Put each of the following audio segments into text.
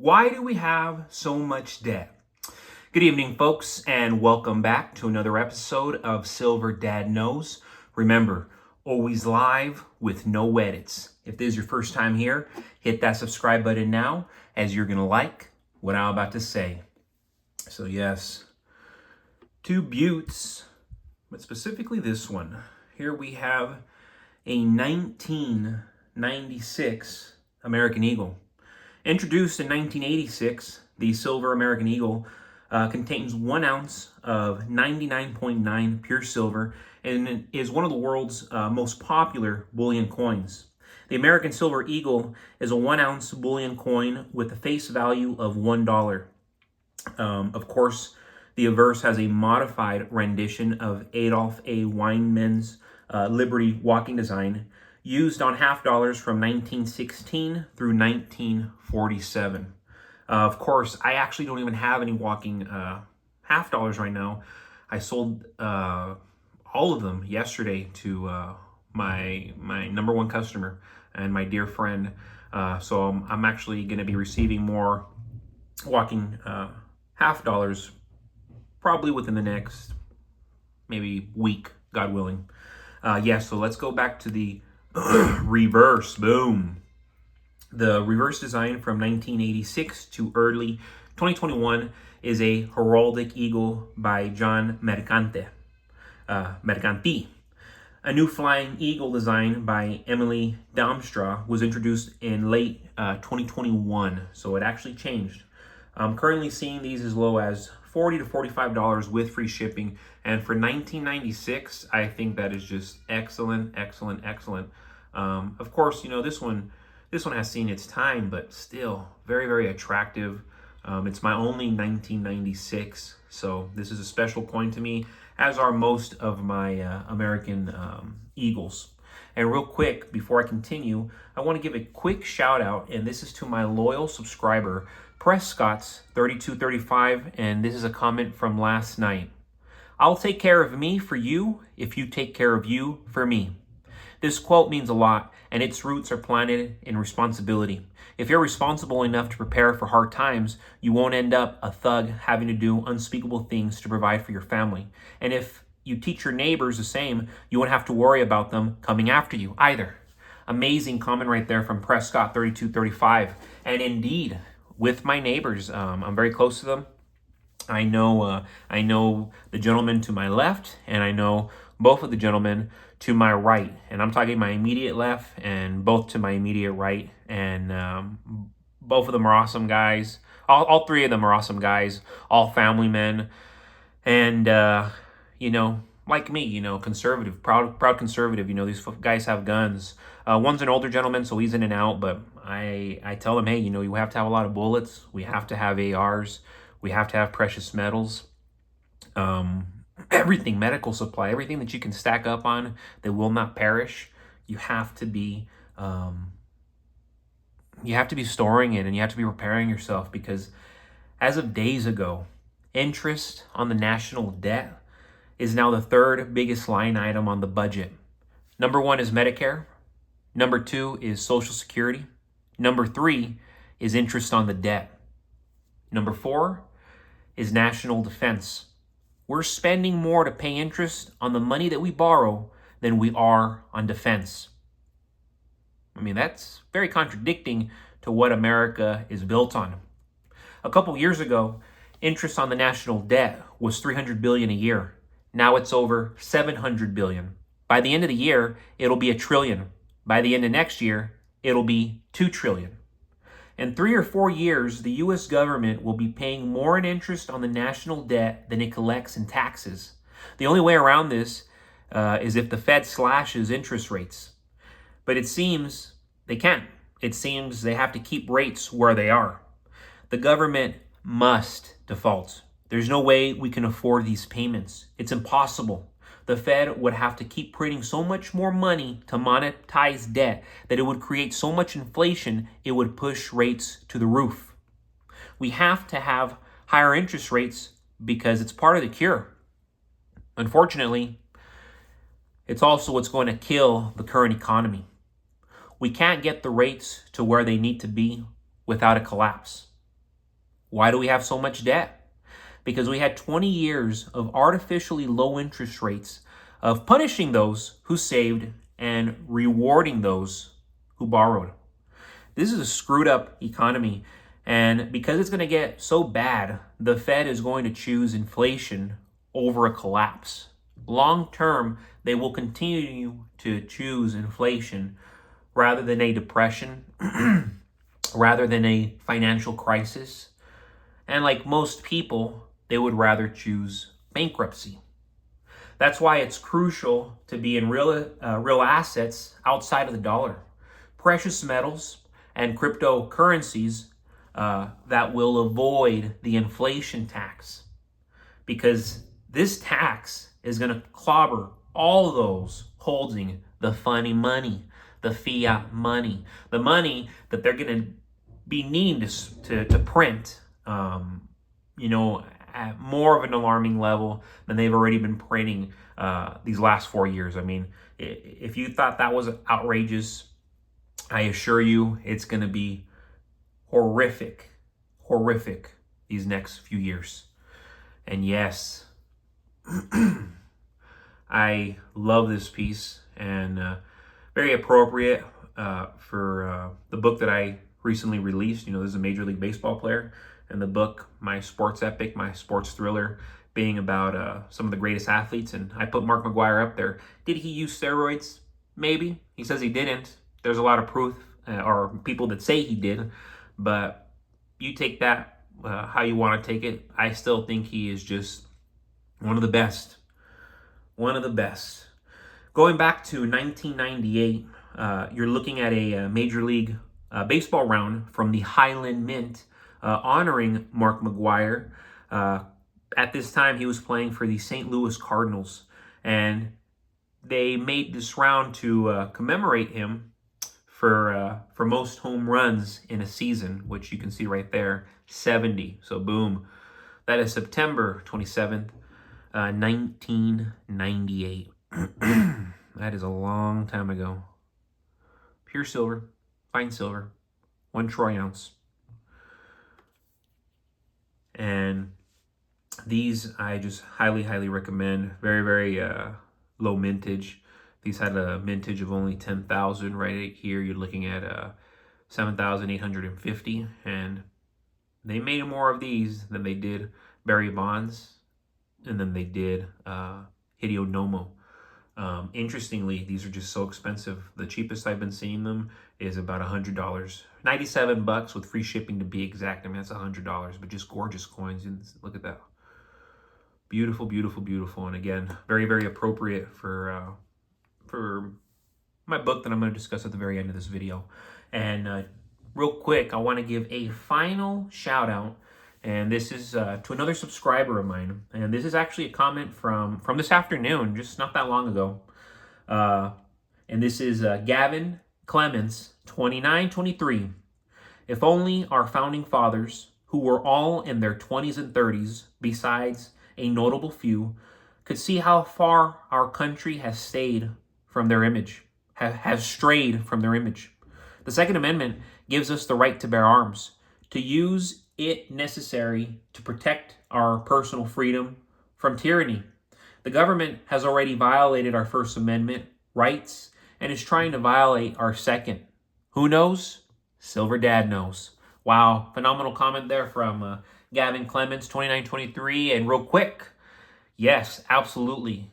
Why do we have so much debt? Good evening, folks, and welcome back to another episode of Silver Dad Knows. Remember, always live with no edits. If this is your first time here, hit that subscribe button now, as you're going to like what I'm about to say. So yes, two buttes, but specifically this one. Here we have a 1996 American Eagle. Introduced in 1986, the Silver American Eagle contains 1 ounce of 99.9 pure silver and is one of the world's most popular bullion coins. The American Silver Eagle is a 1 ounce bullion coin with a face value of $1. Of course, the obverse has a modified rendition of Adolf A. Weinmann's Liberty walking design, used on half dollars from 1916 through 1947. Of course, I actually don't even have any walking half dollars right now. I sold all of them yesterday to my number one customer and my dear friend. So I'm actually going to be receiving more walking half dollars probably within the next maybe week, God willing. So let's go back to the reverse. Boom. The reverse design from 1986 to early 2021 is a heraldic eagle by John Mercanti. A new flying eagle design by Emily Damstra was introduced in late 2021, so it actually changed. I'm currently seeing these as low as $40 to $45 with free shipping, and for $19.96, I think that is just excellent. Of course, this one has seen its time, but still very, very attractive. It's my only 1996, so this is a special coin to me, as are most of my American Eagles. And real quick, before I continue, I want to give a quick shout out, and this is to my loyal subscriber, Prescott's3235, and this is a comment from last night. I'll take care of me for you if you take care of you for me. This quote means a lot, and its roots are planted in responsibility. If you're responsible enough to prepare for hard times, you won't end up a thug having to do unspeakable things to provide for your family. And if you teach your neighbors the same, you won't have to worry about them coming after you either. Amazing comment right there from Prescott3235. And indeed, with my neighbors, I'm very close to them. I know the gentleman to my left, and I know both of the gentlemen to my right. And I'm talking my immediate left and both to my immediate right. And both of them are awesome guys. All three of them are awesome guys, all family men. And, like me, conservative, proud conservative. These guys have guns. One's an older gentleman, so he's in and out. But I tell them, hey, you have to have a lot of bullets. We have to have ARs. We have to have precious metals. Everything, medical supply, everything that you can stack up on that will not perish. You have to be storing it, and you have to be preparing yourself, because as of days ago, interest on the national debt is now the third biggest line item on the budget. Number 1 is Medicare. Number 2 is Social Security. Number 3 is interest on the debt. Number 4 is national defense. We're spending more to pay interest on the money that we borrow than we are on defense. I mean, that's very contradicting to what America is built on. A couple years ago, interest on the national debt was $300 billion a year. Now it's over $700 billion. By the end of the year, it'll be $1 trillion. By the end of next year, it'll be $2 trillion. In 3 or 4 years, the U.S. government will be paying more in interest on the national debt than it collects in taxes. The only way around this is if the Fed slashes interest rates. But it seems they can't. It seems they have to keep rates where they are. The government must default. There's no way we can afford these payments. It's impossible. The Fed would have to keep printing so much more money to monetize debt that it would create so much inflation, it would push rates to the roof. We have to have higher interest rates because it's part of the cure. Unfortunately, it's also what's going to kill the current economy. We can't get the rates to where they need to be without a collapse. Why do we have so much debt? Because we had 20 years of artificially low interest rates of punishing those who saved and rewarding those who borrowed. This is a screwed up economy. And because it's going to get so bad, the Fed is going to choose inflation over a collapse. Long term, they will continue to choose inflation rather than a depression, rather than a financial crisis. And like most people, they would rather choose bankruptcy. That's why it's crucial to be in real assets outside of the dollar. Precious metals and cryptocurrencies that will avoid the inflation tax, because this tax is going to clobber all those holding the funny money, the fiat money, the money that they're going to be needing to print, at more of an alarming level than they've already been printing these last 4 years. I mean, if you thought that was outrageous, I assure you it's going to be horrific these next few years. And yes, I love this piece, and very appropriate for the book that I recently released. This is a Major League Baseball player, and the book, my sports epic, my sports thriller, being about some of the greatest athletes. And I put Mark McGwire up there. Did he use steroids? Maybe. He says he didn't. There's a lot of proof, or people that say he did, but you take that how you want to take it. I still think he is just one of the best. One of the best. Going back to 1998, you're looking at a Major League Baseball round from the Highland Mint honoring Mark McGwire. At this time, he was playing for the St. Louis Cardinals, and they made this round to commemorate him for most home runs in a season, which you can see right there, 70. So boom, that is September 27th, 1998. That is a long time ago. Pure silver, fine silver, 1 troy ounce. And these I just highly recommend. Very, very low mintage. These had a mintage of only 10,000. Right here, you're looking at 7,850, and they made more of these than they did Barry Bonds, and then they did Hideo Nomo. Interestingly, these are just so expensive. The cheapest I've been seeing them is about $100, $97 with free shipping to be exact. I mean, that's $100, but just gorgeous coins. And look at that, beautiful, and again, very, very appropriate for my book that I'm going to discuss at the very end of this video. And real quick, I want to give a final shout out, and this is to another subscriber of mine, and this is actually a comment from this afternoon, just not that long ago. And this is Gavin Clements, 2923. If only our founding fathers, who were all in their 20s and 30s, besides a notable few, could see how far our country has stayed from their image, has strayed from their image. The Second Amendment gives us the right to bear arms, to use it necessary to protect our personal freedom from tyranny. The government has already violated our First Amendment rights and is trying to violate our second. Who knows? Silver Dad knows. Wow, phenomenal comment there from Gavin Clements, 2923. And real quick, yes, absolutely.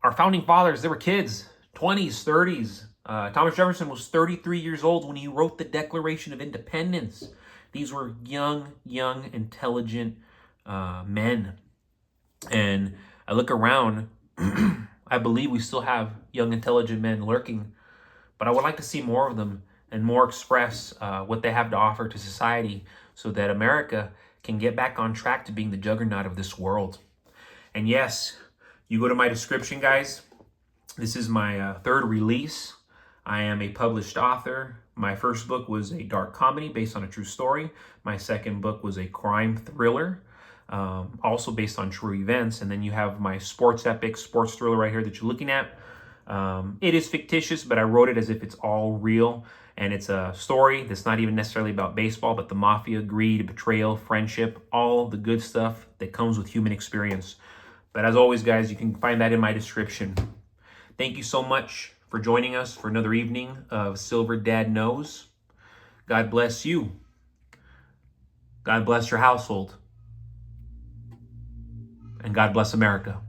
Our founding fathers, they were kids, 20s, 30s. Thomas Jefferson was 33 years old when he wrote the Declaration of Independence. These were young, intelligent men. And I look around, I believe we still have young, intelligent men lurking, but I would like to see more of them and more express what they have to offer to society so that America can get back on track to being the juggernaut of this world. And yes, you go to my description, guys. This is my third release. I am a published author. My first book was a dark comedy based on a true story. My second book was a crime thriller, also based on true events. And then you have my sports epic, sports thriller right here that you're looking at. It is fictitious, but I wrote it as if it's all real. And it's a story that's not even necessarily about baseball, but the mafia, greed, betrayal, friendship, all the good stuff that comes with human experience. But as always, guys, you can find that in my description. Thank you so much for joining us for another evening of Silver Dad Knows. God bless you. God bless your household. And God bless America.